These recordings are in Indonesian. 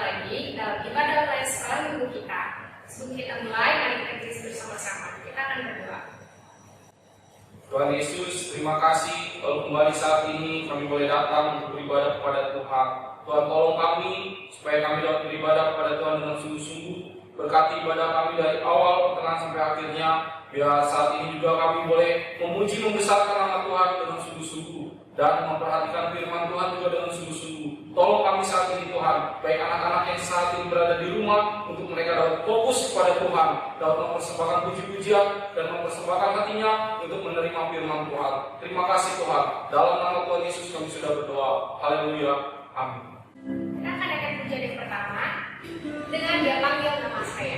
lagi dalam ibadah online sekolah minggu kita. Sebelum kita mulai, mari kita tulis bersama-sama. Kita akan berdoa. Tuhan Yesus, terima kasih kalau kembali saat ini kami boleh datang untuk beribadah kepada Tuhan. Tuhan, tolong kami supaya kami dapat beribadah kepada Tuhan dengan sungguh-sungguh. Berkati ibadah kami dari awal, pertengahan sampai akhirnya. Biar saat ini juga kami boleh memuji membesarkan nama Tuhan dengan sungguh-sungguh dan memperhatikan firman Tuhan juga dengan sungguh-sungguh. Tolong kami saat ini Tuhan, baik anak-anak yang saat ini berada di rumah, untuk mereka dapat fokus kepada Tuhan, dapat mempersembahkan puji-pujian dan mempersembahkan hatinya untuk menerima firman Tuhan. Terima kasih Tuhan. Dalam nama Tuhan Yesus kami sudah berdoa. Haleluya. Amin. Kita akan adakan pujian yang pertama dengan dia panggil nama saya.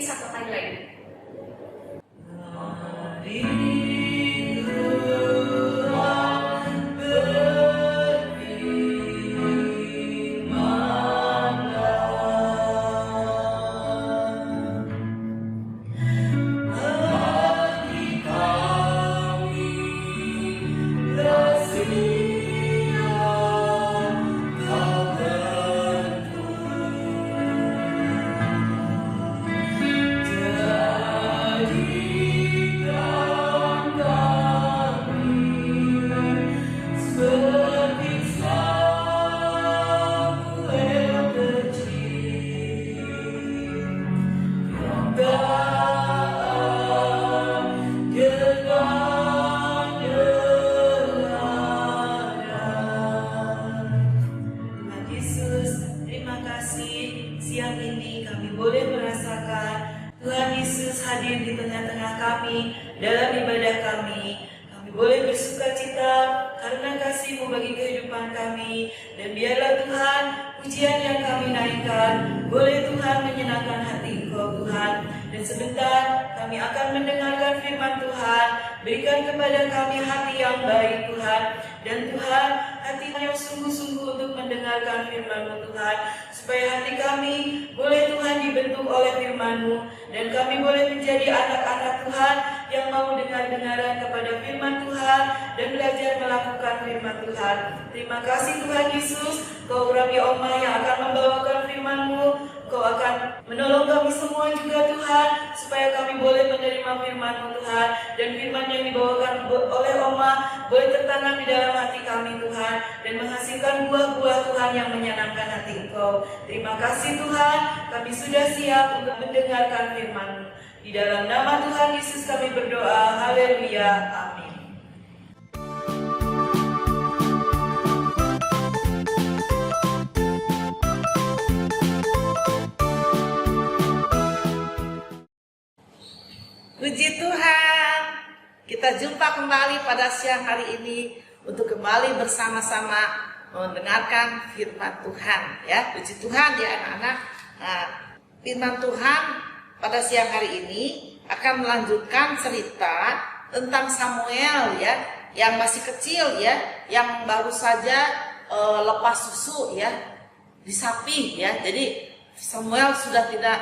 satu kali lagi. Siang ini kami boleh merasakan Tuhan Yesus hadir di tengah-tengah kami dalam ibadah kami. Kami boleh bersuka cita karena kasih-Mu bagi kehidupan kami. Dan biarlah Tuhan, pujian yang kami naikkan boleh Tuhan menyenangkan hati Engkau Tuhan. Dan sebentar kami akan mendengarkan firman Tuhan. Berikan kepada kami hati yang baik Tuhan. Dan Tuhan, hati yang sungguh-sungguh untuk mendengarkan firman-Mu Tuhan. Supaya hati kami boleh Tuhan dibentuk oleh firman-Mu. Dan kami boleh menjadi anak-anak Tuhan yang mau dengar-dengaran kepada firman Tuhan. Dan belajar melakukan firman Tuhan. Terima kasih Tuhan Yesus. Kau Rabi Oma yang akan membawakan firman-Mu. Kau akan menolong kami semua juga Tuhan. Supaya kami boleh menerima firman-Mu Tuhan. Dan firman yang dibawakan oleh Oma boleh tertanam di dalam hati kami Tuhan. Dan menghasilkan buah-buah Tuhan yang menyenangkan hati Engkau. Terima kasih Tuhan. Kami sudah siap untuk mendengarkan firman-Mu. Di dalam nama Tuhan Yesus kami berdoa. Haleluya. Amin. Puji Tuhan, kita jumpa kembali pada siang hari ini untuk kembali bersama-sama mendengarkan firman Tuhan. Ya, puji Tuhan ya anak-anak. Nah, firman Tuhan pada siang hari ini akan melanjutkan cerita tentang Samuel ya, yang masih kecil ya, yang baru saja lepas susu ya di sapi ya. Jadi Samuel sudah tidak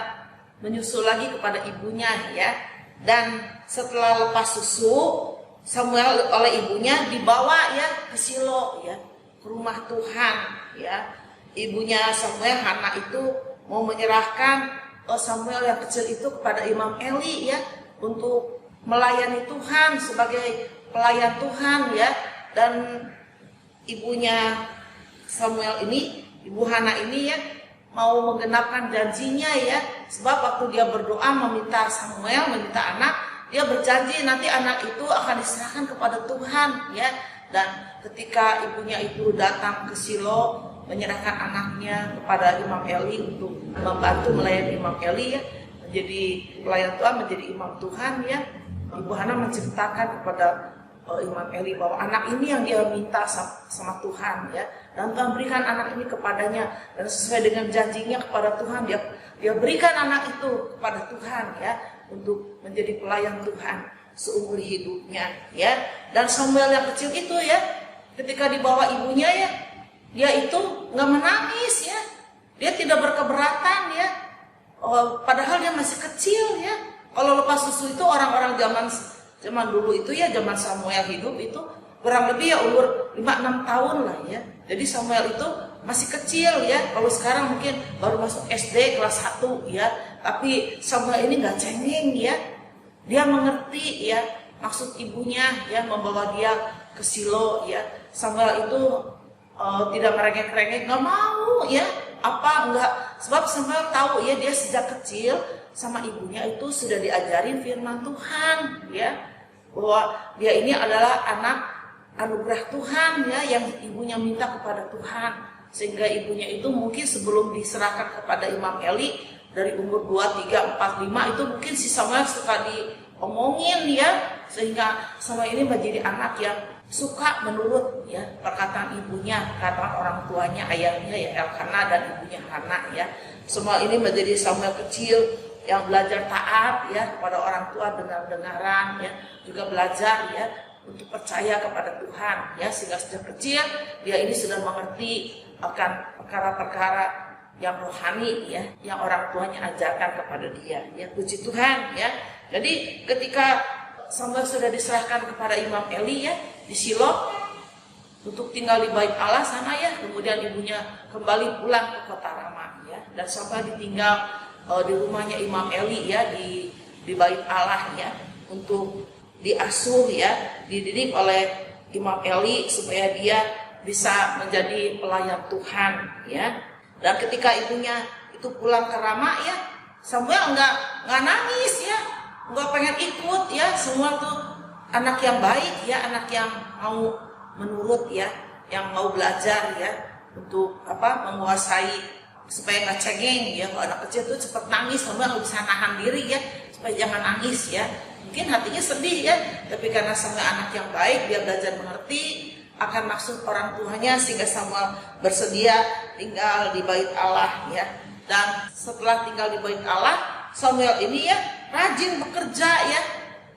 menyusu lagi kepada ibunya ya. Dan setelah lepas susu, Samuel oleh ibunya dibawa ya ke Silo ya, ke rumah Tuhan ya. Ibunya Samuel, Hana itu mau menyerahkan Samuel yang kecil itu kepada Imam Eli ya, untuk melayani Tuhan sebagai pelayan Tuhan ya. Dan ibunya Samuel ini, ibu Hana ini ya, mau menggenapkan janjinya ya. Sebab waktu dia berdoa meminta Samuel, meminta anak, dia berjanji nanti anak itu akan diserahkan kepada Tuhan ya. Dan ketika ibunya itu datang ke Silo menyerahkan anaknya kepada Imam Eli untuk membantu melayani Imam Eli ya, menjadi pelayan Tuhan, menjadi imam Tuhan ya. Ibu Hana menceritakan kepada Imam Eli bahwa anak ini yang dia minta sama Tuhan ya, dan Tuhan berikan anak ini kepadanya, dan sesuai dengan janjinya kepada Tuhan dia berikan anak itu kepada Tuhan ya, untuk menjadi pelayan Tuhan seumur hidupnya ya. Dan Samuel yang kecil itu ya, ketika dibawa ibunya ya, dia itu nggak menangis ya, dia tidak berkeberatan ya, padahal dia masih kecil ya. Kalau lepas susu itu orang-orang zaman dulu itu ya, zaman Samuel hidup itu kurang lebih ya umur 5-6 tahun lah ya. Jadi Samuel itu masih kecil ya. Kalau sekarang mungkin baru masuk SD kelas 1 ya. Tapi Samuel ini nggak cengeng ya. Dia mengerti ya maksud ibunya ya, membawa dia ke Silo ya. Samuel itu tidak merengek-rengek, nggak mau ya. Apa enggak? Sebab Samuel tahu ya, dia sejak kecil sama ibunya itu sudah diajarin firman Tuhan ya, bahwa dia ini adalah anak anugerah Tuhan ya, yang ibunya minta kepada Tuhan. Sehingga ibunya itu mungkin sebelum diserahkan kepada Imam Eli dari umur 2, 3, 4, 5 itu mungkin si Samuel suka diomongin ya, sehingga Samuel ini menjadi anak yang suka menurut ya perkataan ibunya, perkataan orang tuanya, ayahnya ya Elkana dan ibunya Hana ya. Semua ini menjadi Samuel kecil yang belajar taat ya kepada orang tua, dengar-dengaran ya, juga belajar ya untuk percaya kepada Tuhan ya, sehingga sejak kecil dia ini sudah mengerti akan perkara-perkara yang rohani ya, yang orang tuanya ajarkan kepada dia ya. Puji Tuhan ya. Jadi ketika Samuel sudah diserahkan kepada Imam Eli ya di Shilo untuk tinggal di bait Allah sana ya, kemudian ibunya kembali pulang ke kota Rama ya, dan Samuel ditinggal di rumahnya Imam Eli ya, di bait Allah ya, untuk diasuh ya, dididik oleh Imam Eli supaya dia bisa menjadi pelayan Tuhan ya. Dan ketika ibunya itu pulang ke Rama ya, Samuel nggak nangis ya, nggak pengen ikut ya, semua tuh anak yang baik ya, anak yang mau menurut ya, yang mau belajar ya, untuk menguasai supaya nggak cengeng ya. Kalau anak kecil tuh cepat nangis, Samuel nggak bisa nahan diri ya, supaya jangan nangis ya. Mungkin hatinya sedih ya, tapi karena Samuel anak yang baik, dia belajar mengerti akan maksud orang tuanya, sehingga Samuel bersedia tinggal di bait Allah ya. Dan setelah tinggal di bait Allah, Samuel ini ya rajin bekerja ya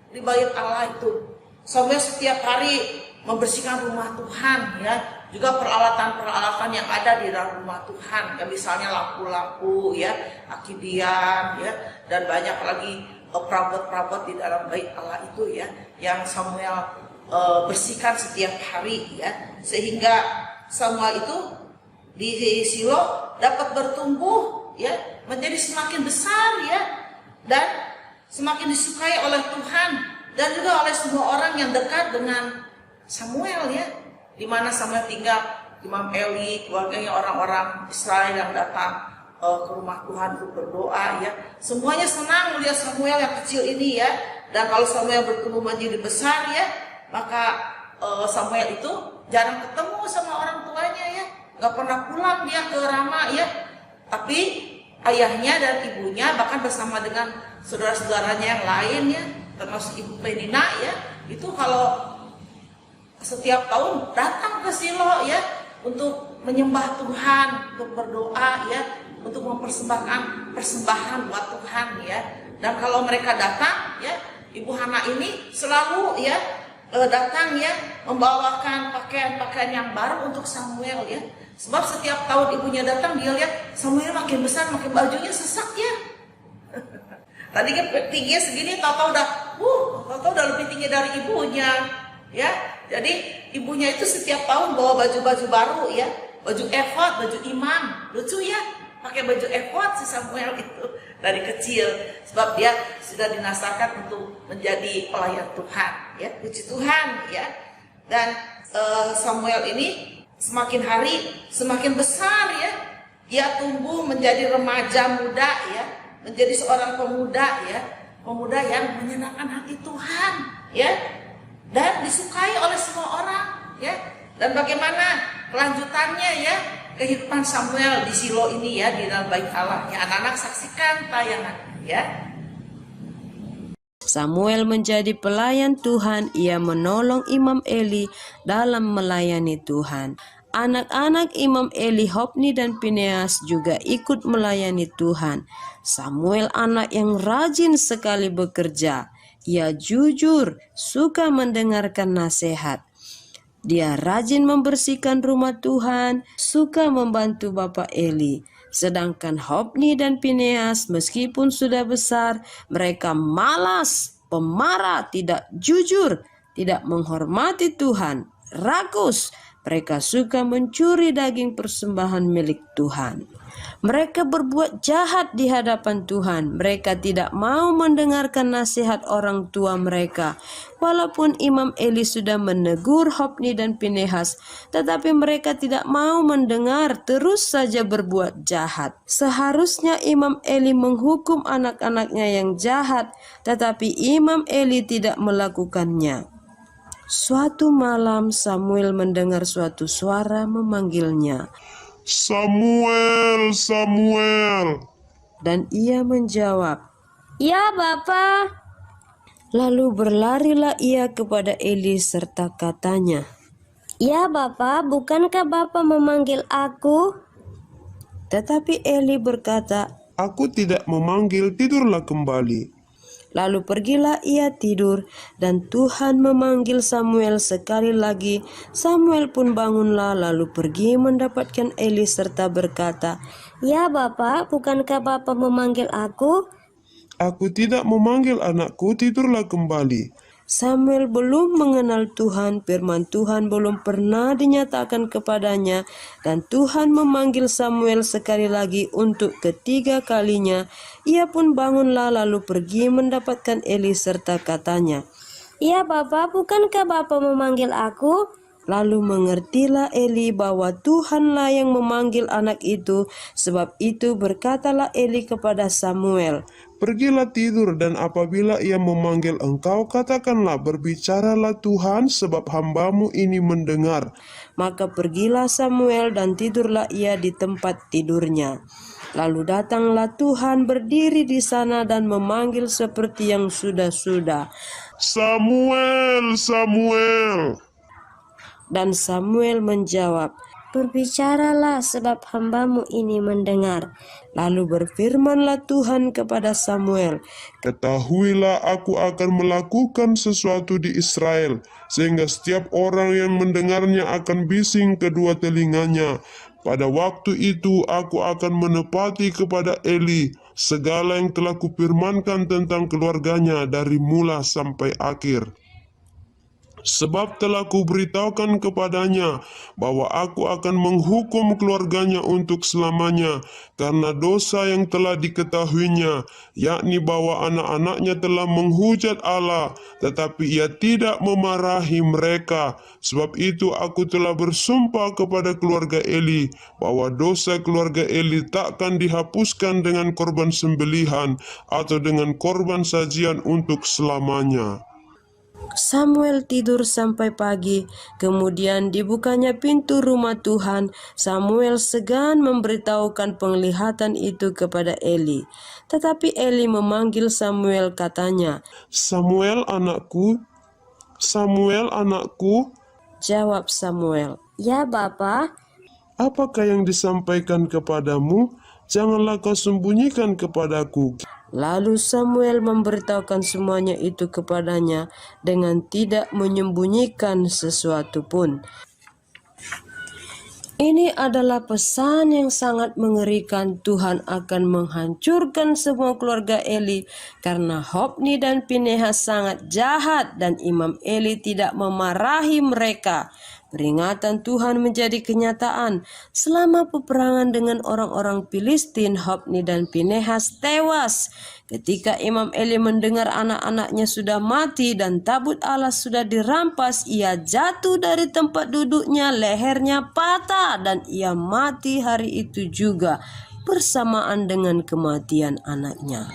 di bait Allah itu. Samuel setiap hari membersihkan rumah Tuhan ya, juga peralatan-peralatan yang ada di dalam rumah Tuhan ya, misalnya lampu-lampu ya, akidian ya, dan banyak lagi perabot-perabot di dalam bait Allah itu ya, yang Samuel bersihkan setiap hari ya, sehingga Samuel itu di Shilo dapat bertumbuh ya, menjadi semakin besar ya, dan semakin disukai oleh Tuhan dan juga oleh semua orang yang dekat dengan Samuel ya, di mana Samuel tinggal, Imam Eli, keluarganya, orang-orang Israel yang datang ke rumah Tuhan untuk berdoa ya, semuanya senang melihat Samuel yang kecil ini ya. Dan kalau Samuel bertumbuh menjadi besar ya, maka Samuel itu jarang ketemu sama orang tuanya ya, nggak pernah pulang dia ke Rama ya, tapi ayahnya dan ibunya bahkan bersama dengan saudara-saudaranya yang lain ya, termasuk ibu Penina ya, itu kalau setiap tahun datang ke Shilo ya, untuk menyembah Tuhan, untuk berdoa ya, untuk mempersembahkan persembahan buat Tuhan ya. Dan kalau mereka datang ya, Ibu Hana ini selalu ya datang ya, membawakan pakaian-pakaian yang baru untuk Samuel ya. Sebab setiap tahun ibunya datang, dia lihat Samuel makin besar, makin bajunya sesak ya. Tadi kan tingginya segini, tahu-tahu udah lebih tinggi dari ibunya ya. Jadi ibunya itu setiap tahun bawa baju-baju baru ya, baju efod, baju imam. Lucu ya, pakai baju efod si Samuel itu dari kecil, sebab dia sudah dinasarkan untuk menjadi pelayan Tuhan ya. Puji Tuhan ya. Dan Samuel ini semakin hari semakin besar ya, dia tumbuh menjadi remaja muda ya, menjadi seorang pemuda ya, pemuda yang menyenangkan hati Tuhan ya, dan disukai oleh semua orang ya. Dan bagaimana kelanjutannya ya, kehidupan Samuel di Shilo ini ya, di dalam bait Allah ya. Anak-anak saksikan tayangan ya. Samuel menjadi pelayan Tuhan, ia menolong Imam Eli dalam melayani Tuhan. Anak-anak Imam Eli, Hofni dan Fineas juga ikut melayani Tuhan. Samuel anak yang rajin sekali bekerja. Ia jujur, suka mendengarkan nasihat. Dia rajin membersihkan rumah Tuhan, suka membantu Bapak Eli. Sedangkan Hofni dan Fineas meskipun sudah besar, mereka malas, pemarah, tidak jujur, tidak menghormati Tuhan, rakus. Mereka suka mencuri daging persembahan milik Tuhan. Mereka berbuat jahat di hadapan Tuhan. Mereka tidak mau mendengarkan nasihat orang tua mereka. Walaupun Imam Eli sudah menegur Hofni dan Fineas, tetapi mereka tidak mau mendengar, terus saja berbuat jahat. Seharusnya Imam Eli menghukum anak-anaknya yang jahat, tetapi Imam Eli tidak melakukannya. Suatu malam Samuel mendengar suatu suara memanggilnya. Samuel, Samuel. Dan ia menjawab, "Ya, Bapa." Lalu berlarilah ia kepada Eli serta katanya, "Ya, Bapa, bukankah Bapa memanggil aku?" Tetapi Eli berkata, Aku tidak memanggil, tidurlah kembali. Lalu pergilah ia tidur, dan Tuhan memanggil Samuel sekali lagi. Samuel pun bangunlah, lalu pergi mendapatkan Eli serta berkata, Ya Bapa, bukankah Bapa memanggil aku? Aku tidak memanggil anakku, tidurlah kembali. Samuel belum mengenal Tuhan, firman Tuhan belum pernah dinyatakan kepadanya, dan Tuhan memanggil Samuel sekali lagi untuk ketiga kalinya. Ia pun bangunlah lalu pergi mendapatkan Eli serta katanya, Ya Bapa, bukankah Bapa memanggil aku? Lalu mengertilah Eli bahwa Tuhanlah yang memanggil anak itu. Sebab itu berkatalah Eli kepada Samuel, Pergilah tidur, dan apabila ia memanggil engkau, katakanlah, berbicaralah Tuhan, sebab hambamu ini mendengar. Maka pergilah Samuel dan tidurlah ia di tempat tidurnya. Lalu datanglah Tuhan berdiri di sana dan memanggil seperti yang sudah-sudah. Samuel, Samuel. Dan Samuel menjawab, Berbicaralah sebab hambamu ini mendengar. Lalu berfirmanlah Tuhan kepada Samuel, Ketahuilah, aku akan melakukan sesuatu di Israel, sehingga setiap orang yang mendengarnya akan bising kedua telinganya. Pada waktu itu aku akan menepati kepada Eli segala yang telah kupirmankan tentang keluarganya dari mula sampai akhir. Sebab telah kuberitahukan kepadanya bahwa aku akan menghukum keluarganya untuk selamanya karena dosa yang telah diketahuinya, yakni bahwa anak-anaknya telah menghujat Allah, tetapi ia tidak memarahi mereka. Sebab itu aku telah bersumpah kepada keluarga Eli bahwa dosa keluarga Eli takkan dihapuskan dengan korban sembelihan atau dengan korban sajian untuk selamanya. Samuel tidur sampai pagi, kemudian dibukanya pintu rumah Tuhan. Samuel segan memberitahukan penglihatan itu kepada Eli. Tetapi Eli memanggil Samuel, katanya, Samuel anakku, Samuel anakku. Jawab Samuel, Ya Bapa, Apakah yang disampaikan kepadamu? Janganlah kau sembunyikan kepadaku. Lalu Samuel memberitahukan semuanya itu kepadanya dengan tidak menyembunyikan sesuatu pun. Ini adalah pesan yang sangat mengerikan. Tuhan akan menghancurkan semua keluarga Eli karena Hofni dan Pinehas sangat jahat dan Imam Eli tidak memarahi mereka. Peringatan Tuhan menjadi kenyataan. Selama peperangan dengan orang-orang Filistin, Hofni dan Pinehas tewas. Ketika Imam Eli mendengar anak-anaknya sudah mati dan tabut Allah sudah dirampas, ia jatuh dari tempat duduknya, lehernya patah dan ia mati hari itu juga bersamaan dengan kematian anaknya.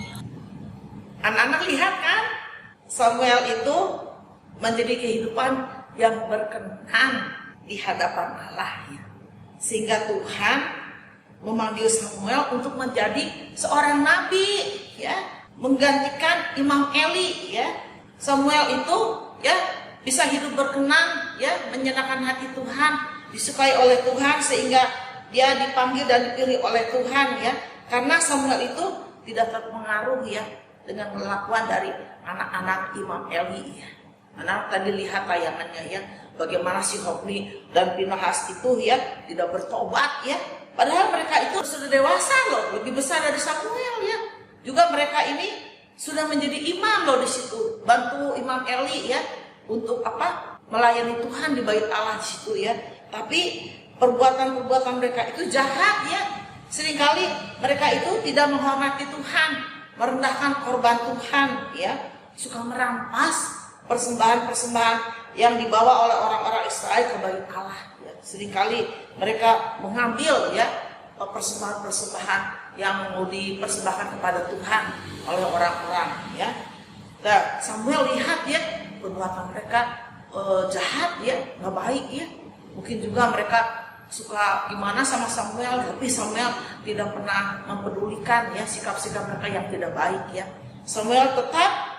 Anak-anak lihat kan, Samuel itu menjadi kehidupan yang berkenan di hadapan Allah ya. Sehingga Tuhan memanggil Samuel untuk menjadi seorang nabi ya, menggantikan Imam Eli ya. Samuel itu ya bisa hidup berkenan ya, menyenangkan hati Tuhan, disukai oleh Tuhan sehingga dia dipanggil dan dipilih oleh Tuhan ya. Karena Samuel itu tidak terpengaruh ya dengan kelakuan dari anak-anak Imam Eli ya. Anak tadi lihat tayangannya ya, bagaimana si Hofni dan Pinehas itu ya tidak bertobat ya. Padahal mereka itu sudah dewasa loh, lebih besar dari Samuel ya. Juga mereka ini sudah menjadi imam loh di situ, bantu Imam Eli ya untuk apa? Melayani Tuhan di bait Allah di situ ya. Tapi perbuatan-perbuatan mereka itu jahat ya. Seringkali mereka itu tidak menghormati Tuhan, merendahkan korban Tuhan ya, suka merampas persembahan-persembahan yang dibawa oleh orang-orang Israel ke bait Allah ya. Seringkali mereka mengambil ya persembahan-persembahan yang mau dipersembahkan kepada Tuhan oleh orang-orang ya. Nah, Samuel lihat ya perbuatan mereka jahat ya, nggak baik ya. Mungkin juga mereka suka gimana sama Samuel, tapi Samuel tidak pernah mempedulikan ya sikap-sikap mereka yang tidak baik ya. Samuel tetap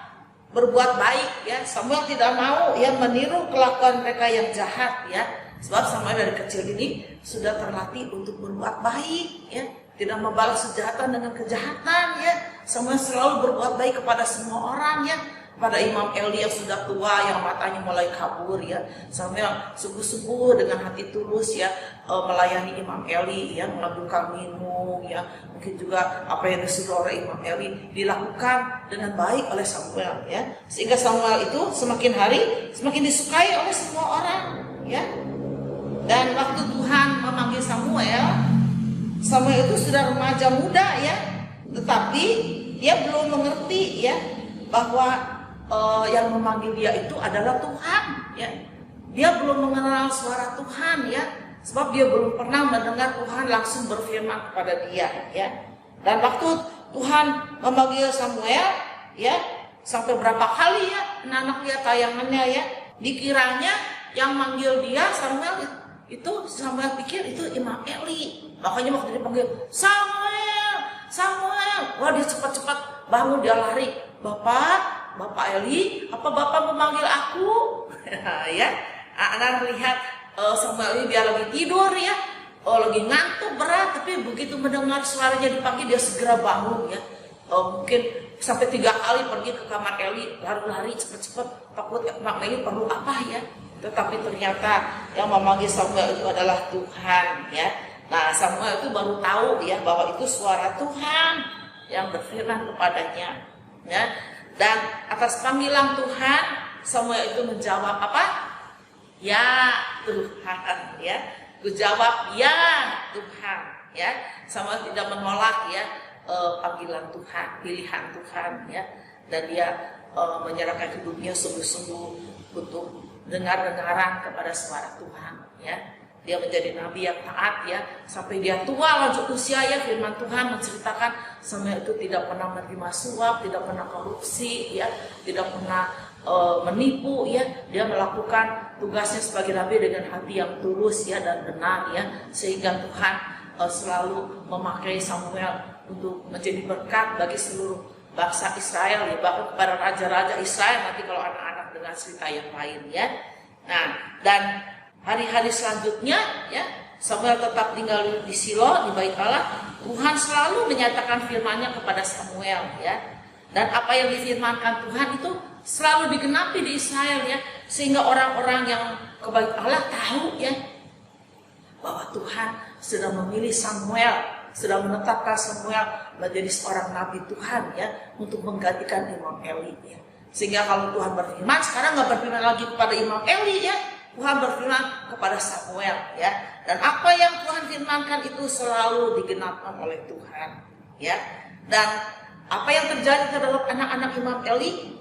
berbuat baik ya. Samuel tidak mau ya meniru kelakuan mereka yang jahat ya. Sebab Samuel dari kecil ini sudah terlatih untuk berbuat baik ya. tidak membalas kejahatan dengan kejahatan ya. Samuel selalu berbuat baik kepada semua orang ya. Pada Imam Eli yang sudah tua, yang matanya mulai kabur ya, Samuel sungguh-sungguh dengan hati tulus ya melayani Imam Eli ya, mengabulkan minum ya, mungkin juga apa yang disuruh oleh Imam Eli dilakukan dengan baik oleh Samuel ya, sehingga Samuel itu semakin hari semakin disukai oleh semua orang ya. Dan waktu Tuhan memanggil Samuel, Samuel itu sudah remaja muda ya, tetapi dia belum mengerti ya bahwa yang memanggil dia itu adalah Tuhan ya. Dia belum mengenal suara Tuhan ya, sebab dia belum pernah mendengar Tuhan langsung berfirman kepada dia ya. Dan waktu Tuhan memanggil Samuel ya, sampai berapa kali ya anak-anak lihat tayangannya ya, dikiranya yang manggil dia Samuel itu Samuel pikir itu Imam Eli. Makanya waktu dipanggil Samuel, Samuel, wah dia cepat-cepat bangun, dia lari, Bapak Eli, apa Bapak memanggil aku? Ya, anak lihat Samuel ini dia lagi tidur ya, lagi ngantuk berat, tapi begitu mendengar suaranya dipanggil dia segera bangun ya. Mungkin sampai 3 kali pergi ke kamar Eli, lari-lari cepat-cepat, takut Mak Eli perlu apa ya. Tetapi ternyata yang memanggil Samuel itu adalah Tuhan ya. Nah Samuel itu baru tahu ya bahwa itu suara Tuhan yang berfirman kepadanya ya. Dan atas panggilan Tuhan, Samuel itu menjawab apa? Ya Tuhan ya. Ku jawab ya Tuhan ya. Samuel tidak menolak ya panggilan Tuhan, pilihan Tuhan ya. Dan dia menyerahkan hidupnya sungguh-sungguh untuk dengar-dengaran kepada suara Tuhan ya. Dia menjadi nabi yang taat ya, sampai dia tua lanjut usia ya. Firman Tuhan menceritakan Samuel itu tidak pernah menerima suap, tidak pernah korupsi ya, tidak pernah menipu ya. Dia melakukan tugasnya sebagai nabi dengan hati yang tulus ya dan benar ya, sehingga Tuhan selalu memakai Samuel untuk menjadi berkat bagi seluruh bangsa Israel ya, bahkan kepada raja-raja Israel nanti kalau anak-anak dengar cerita yang lain ya. Nah, dan hari-hari selanjutnya ya, Samuel tetap tinggal di Silo, di Bait Allah. Tuhan selalu menyatakan firman-Nya kepada Samuel ya. Dan apa yang difirmankan Tuhan itu selalu digenapi di Israel ya, sehingga orang-orang yang ke Bait Allah tahu ya bahwa Tuhan sudah memilih Samuel, sudah menetapkan Samuel menjadi seorang nabi Tuhan ya, untuk menggantikan Imam Eli ya. Sehingga kalau Tuhan berfirman, sekarang nggak berfirman lagi kepada Imam Eli ya, Tuhan berfirman kepada Samuel ya. Dan apa yang Tuhan firmankan itu selalu digenapkan oleh Tuhan ya. Dan apa yang terjadi terhadap anak-anak Imam Eli,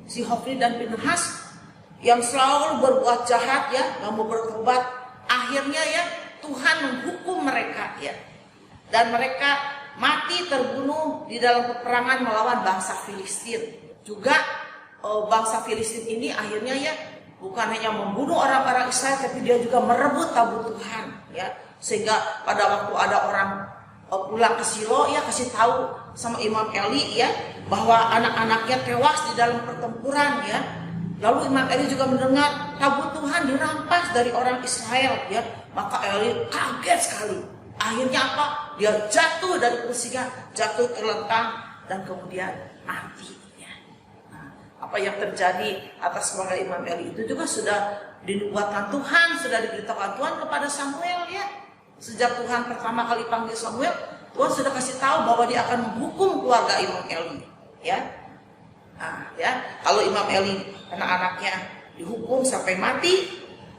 si Hofni dan Pinehas yang selalu berbuat jahat ya, nggak mau bertobat, akhirnya ya Tuhan menghukum mereka ya. Dan mereka mati terbunuh di dalam peperangan melawan bangsa Filistin. Juga bangsa Filistin ini akhirnya ya bukan hanya membunuh orang-orang Israel, tapi dia juga merebut tabut Tuhan ya. Sehingga pada waktu ada orang pulang ke Silo ya, kasih tahu sama Imam Eli ya bahwa anak-anaknya tewas di dalam pertempuran ya. Lalu Imam Eli juga mendengar tabut Tuhan dirampas dari orang Israel ya. Maka Eli kaget sekali. Akhirnya apa? Dia jatuh dari kursinya, jatuh terlentang dan kemudian mati. Apa yang terjadi atas keluarga Imam Eli itu juga sudah dinubuatkan Tuhan, sudah diberitahukan Tuhan kepada Samuel ya. Sejak Tuhan pertama kali panggil Samuel, Tuhan sudah kasih tahu bahwa dia akan menghukum keluarga Imam Eli ya. Nah, ya, kalau Imam Eli anak-anaknya dihukum sampai mati,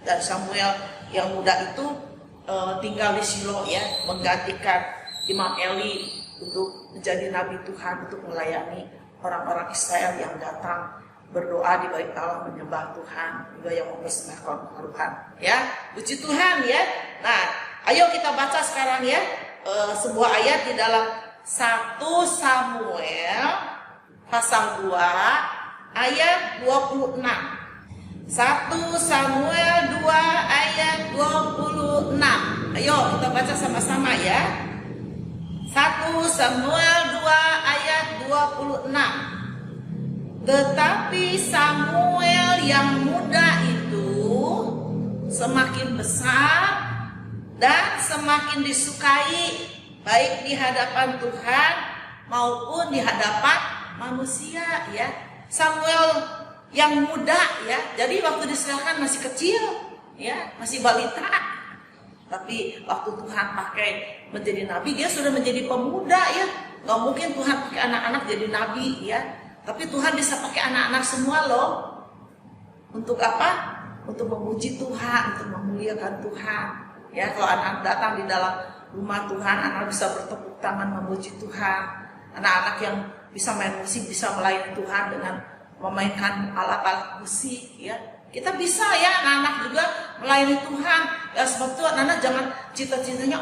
dan Samuel yang muda itu tinggal di Silo ya, menggantikan Imam Eli untuk menjadi nabi Tuhan, untuk melayani orang-orang Israel yang datang berdoa di Bait Allah menyembah Tuhan, juga yang mempersembahkan taruhan ya. Puji Tuhan ya. Nah, ayo kita baca sekarang ya sebuah ayat di dalam 1 Samuel pasal 2 ayat 26. 1 Samuel 2 ayat 26. Ayo kita baca sama-sama ya. 1 Samuel 2 ayat 26. Tetapi Samuel yang muda itu semakin besar dan semakin disukai baik di hadapan Tuhan maupun di hadapan manusia ya. Samuel yang muda ya, jadi waktu diserahkan masih kecil ya, masih balita. Tapi waktu Tuhan pakai menjadi nabi, dia sudah menjadi pemuda ya. Gak mungkin Tuhan pakai anak-anak jadi nabi ya. Tapi Tuhan bisa pakai anak-anak semua loh. Untuk apa? Untuk memuji Tuhan, untuk memuliakan Tuhan. Ya, kalau anak datang di dalam rumah Tuhan, anak bisa bertepuk tangan memuji Tuhan. Anak-anak yang bisa main musik, bisa melayani Tuhan dengan memainkan alat-alat musik ya. Kita bisa ya anak-anak juga melayani Tuhan. Ya sebab itu anak-anak jangan cita-citanya,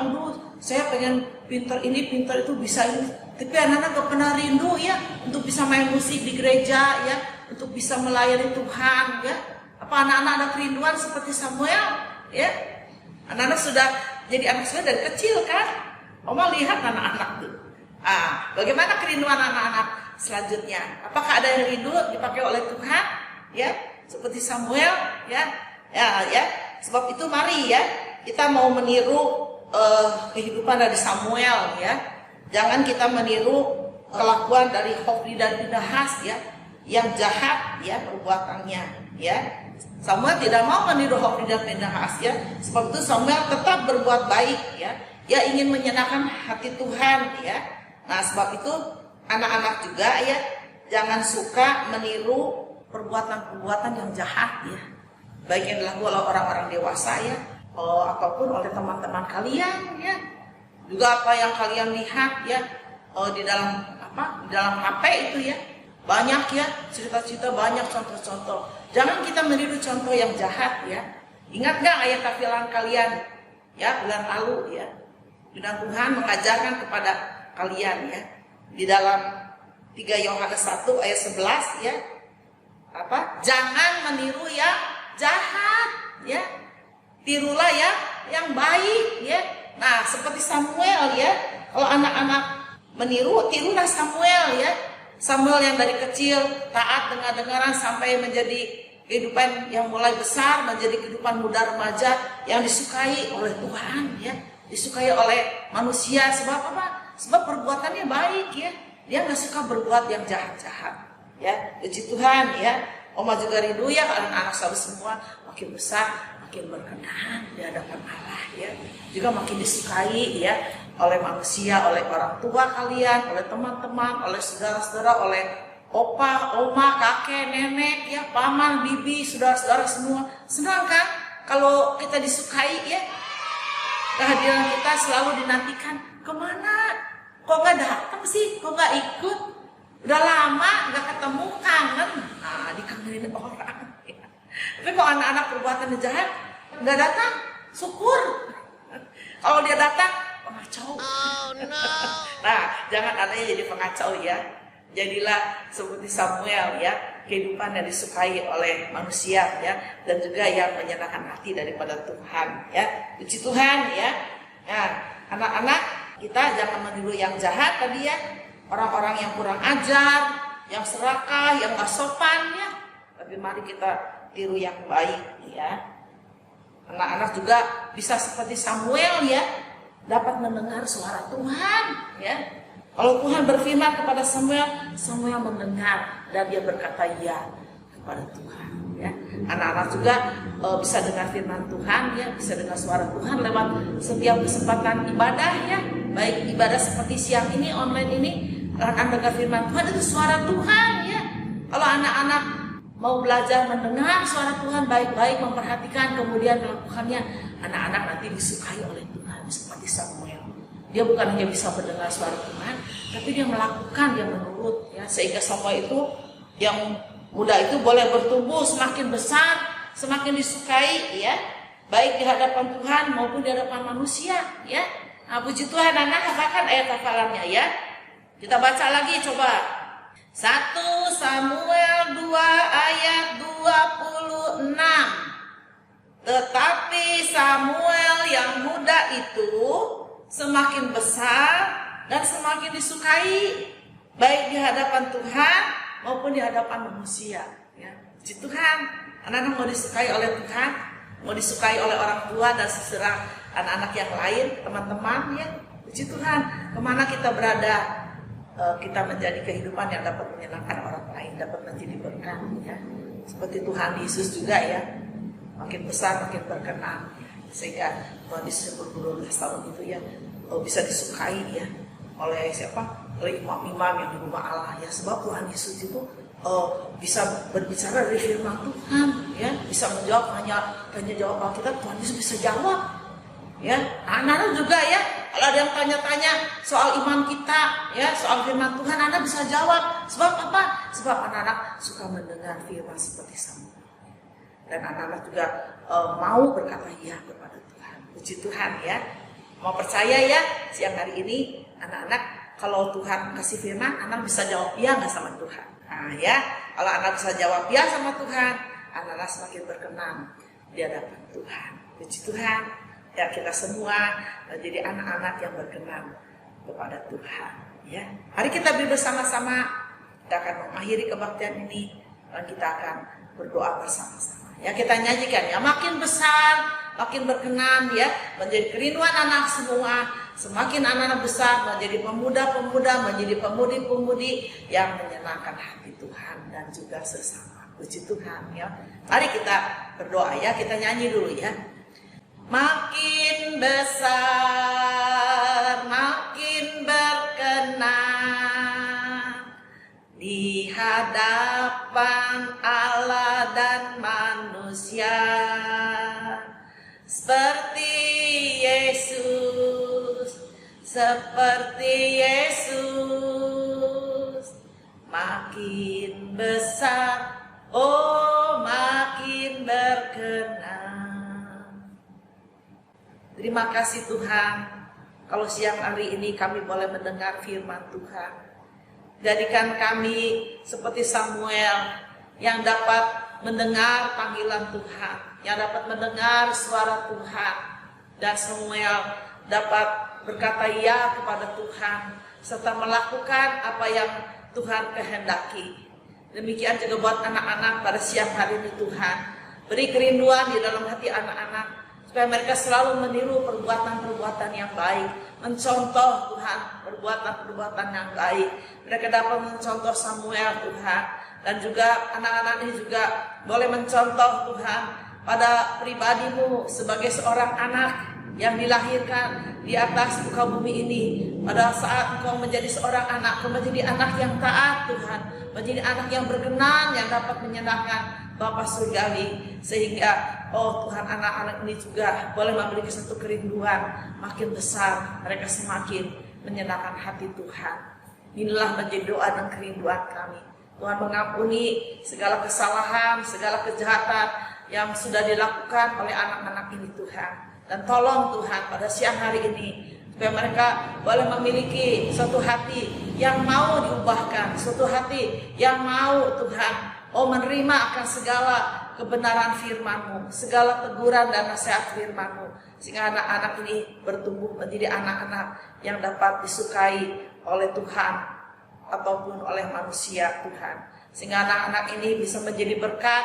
saya pengen pintar ini, pintar itu, bisa ini. Tapi anak-anak gak pernah rindu ya untuk bisa main musik di gereja ya, untuk bisa melayani Tuhan ya. Apa anak-anak ada kerinduan seperti Samuel ya? Anak-anak sudah jadi anak sudah dari kecil kan? Oma lihat anak-anak tuh. Bagaimana kerinduan anak-anak selanjutnya? Apakah ada yang rindu dipakai oleh Tuhan ya? Seperti Samuel ya. Sebab itu mari ya kita mau meniru kehidupan dari Samuel ya. Jangan kita meniru kelakuan dari Hofni dan Pinehas ya, yang jahat ya perbuatannya ya. Samuel tidak mau meniru Hofni dan Pinehas ya. Sebab itu Samuel tetap berbuat baik ya. Dia ingin menyenangkan hati Tuhan ya. Nah sebab itu anak-anak juga ya, jangan suka meniru perbuatan-perbuatan yang jahat ya, baik yang dilakukan oleh orang-orang dewasa ya, ataupun oleh teman-teman kalian ya. Juga apa yang kalian lihat ya di dalam HP itu ya, banyak ya cerita-cerita, banyak contoh-contoh. Jangan kita meniru contoh yang jahat ya. Ingat gak ayat hafalan kalian ya bulan lalu ya, dan Tuhan mengajarkan kepada kalian ya di dalam 3 Yohanes 1 ayat 11 ya, jangan meniru yang jahat ya, tirulah yang baik ya. Nah seperti Samuel ya, kalau anak-anak meniru, tirulah Samuel ya. Samuel yang dari kecil taat dengar-dengaran sampai menjadi kehidupan yang mulai besar, menjadi kehidupan muda remaja yang disukai oleh Tuhan ya, disukai oleh manusia. Sebab apa? Sebab perbuatannya baik ya, dia nggak suka berbuat yang jahat-jahat ya. Puji Tuhan ya. Oma juga rindu ya anak-anak saya semua makin besar, makin berkenan di hadapan Allah ya. Juga makin disukai ya oleh manusia, oleh orang tua kalian, oleh teman-teman, oleh saudara-saudara, oleh opa, oma, kakek, nenek ya, paman, bibi, saudara-saudara semua. Senang kan kalau kita disukai ya? Kehadiran kita selalu dinantikan. Kemana? Kok gak datang sih? Kok gak ikut? Udah lama gak ketemu, kangen. Nah, dikangenin orang. Tapi kalau anak-anak perbuatan jahat gak datang, syukur. Kalau dia datang, pengacau. Oh, no. Nah, jangan adanya jadi pengacau ya. Jadilah seperti Samuel ya, kehidupan yang disukai oleh manusia ya, dan juga yang menyenangkan hati daripada Tuhan ya. Puji Tuhan ya. Nah, anak-anak kita jangan meniru yang jahat tadi ya, orang-orang yang kurang ajar, yang serakah, yang gak sopan ya. Tapi mari kita tiru yang baik ya. Anak-anak juga bisa seperti Samuel ya, dapat mendengar suara Tuhan ya. Kalau Tuhan berfirman kepada Samuel, Samuel mendengar dan dia berkata ya kepada Tuhan ya. Anak-anak juga bisa dengar firman Tuhan ya, bisa dengar suara Tuhan lewat setiap kesempatan ibadah ya. Baik ibadah seperti siang ini, online ini, akan dengar firman Tuhan, itu suara Tuhan ya. Kalau anak-anak mau belajar mendengar suara Tuhan baik-baik, memperhatikan kemudian melakukannya, anak-anak nanti disukai oleh Tuhan seperti Samuel. Dia bukan hanya bisa mendengar suara Tuhan, tapi dia melakukan, dia menurut ya, sehingga Samuel itu yang muda itu boleh bertumbuh semakin besar, semakin disukai ya, baik di hadapan Tuhan maupun di hadapan manusia ya. Nah, puji Tuhan, anak hafalkan ayat hafalannya ya. Kita baca lagi coba. 1 Samuel 2 ayat 26. Tetapi Samuel yang muda itu semakin besar dan semakin disukai, baik di hadapan Tuhan maupun di hadapan manusia ya. Puji Tuhan, anak-anak mau disukai oleh Tuhan, mau disukai oleh orang tua dan seserah anak-anak yang lain, teman-teman ya. Puji Tuhan, kemana kita berada, kita menjadi kehidupan yang dapat menyenangkan orang lain, dapat menjadi berkat ya. Seperti Tuhan Yesus juga ya, makin besar makin berkenan, sehingga Tuhan Yesus yang 12 tahun itu ya bisa disukai ya oleh siapa? Oleh imam-imam yang di rumah Allah ya. Sebab Tuhan Yesus itu bisa berbicara dari firman Tuhan ya, bisa menjawab tanya jawab kita, Tuhan Yesus bisa jawab ya. Anak-anak juga ya, kalau ada yang tanya-tanya soal iman kita ya, soal firman Tuhan, anak bisa jawab. Sebab apa? Sebab anak-anak suka mendengar firman seperti Samuel, dan anak-anak juga mau berkata ya kepada Tuhan. Puji Tuhan ya. Mau percaya ya, siang hari ini anak-anak kalau Tuhan kasih firman, anak bisa jawab ya nggak sama Tuhan. Nah ya, kalau anak bisa jawab ya sama Tuhan, anak-anak semakin berkenan di hadapan Tuhan. Puji Tuhan. Ya, kita semua menjadi anak-anak yang berkenan kepada Tuhan ya. Mari kita bersama-sama, kita akan mengakhiri kebaktian ini dan kita akan berdoa bersama-sama ya. Kita nyanyikan ya, makin besar makin berkenan ya, menjadi kerinduan anak semua. Semakin anak-anak besar menjadi pemuda-pemuda, menjadi pemudi-pemudi yang menyenangkan hati Tuhan dan juga sesama. Puji Tuhan ya. Mari kita berdoa ya, kita nyanyi dulu ya. Makin besar, makin berkenan di hadapan Allah dan manusia, seperti Yesus, makin besar, oh makin berkenan. Terima kasih Tuhan, kalau siang hari ini kami boleh mendengar firman Tuhan. Jadikan kami seperti Samuel yang dapat mendengar panggilan Tuhan, yang dapat mendengar suara Tuhan. Dan Samuel dapat berkata ya kepada Tuhan, serta melakukan apa yang Tuhan kehendaki. Demikian juga buat anak-anak pada siang hari ini Tuhan. Beri kerinduan di dalam hati anak-anak, supaya mereka selalu meniru perbuatan-perbuatan yang baik, mencontoh Tuhan perbuatan-perbuatan yang baik. Mereka dapat mencontoh Samuel Tuhan, dan juga anak-anak ini juga boleh mencontoh Tuhan pada pribadimu sebagai seorang anak yang dilahirkan di atas muka bumi ini. Pada saat engkau menjadi seorang anak, engkau menjadi anak yang taat Tuhan, menjadi anak yang berkenan, yang dapat menyenangkan Bapa Surgawi, sehingga oh Tuhan, anak-anak ini juga boleh memiliki satu kerinduan makin besar, mereka semakin menyenangkan hati Tuhan. Inilah menjadi doa dan kerinduan kami. Tuhan mengampuni segala kesalahan, segala kejahatan yang sudah dilakukan oleh anak-anak ini Tuhan. Dan tolong Tuhan pada siang hari ini, supaya mereka boleh memiliki suatu hati yang mau diubahkan, suatu hati yang mau Tuhan menerima akan segala kebenaran firman-Mu, segala teguran dan nasihat firman-Mu, sehingga anak-anak ini bertumbuh menjadi anak-anak yang dapat disukai oleh Tuhan ataupun oleh manusia Tuhan, sehingga anak-anak ini bisa menjadi berkat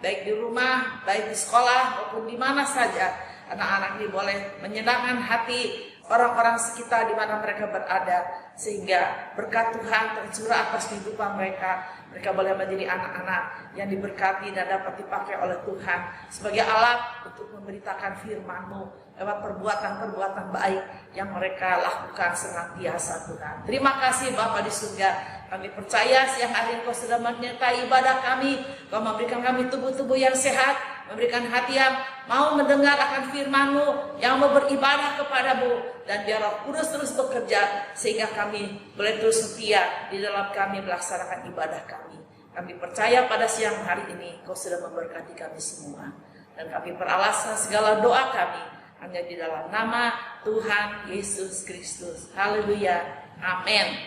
baik di rumah, baik di sekolah maupun di mana saja. Anak-anak ini boleh menyenangkan hati orang-orang sekitar di mana mereka berada, sehingga berkat Tuhan tercurah atas kehidupan mereka. Mereka boleh menjadi anak-anak yang diberkati dan dapat dipakai oleh Tuhan sebagai alat untuk memberitakan firman-Mu lewat perbuatan-perbuatan baik yang mereka lakukan senantiasa Tuhan. Terima kasih Bapa di surga. Kami percaya siang hari Engkau sudah menyertai ibadah kami. Engkau memberikan kami tubuh-tubuh yang sehat, memberikan hati yang mau mendengar akan firman-Mu, yang mau beribadah kepada-Mu. Dan biar Roh Kudus terus bekerja, sehingga kami boleh terus setia di dalam kami melaksanakan ibadah kami. Kami percaya pada siang hari ini Kau sudah memberkati kami semua. Dan kami peralaskan segala doa kami hanya di dalam nama Tuhan Yesus Kristus. Haleluya. Amin.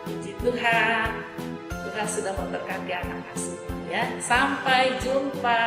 Puji Tuhan. Tuhan sudah memberkati anak asuh ya. Sampai jumpa.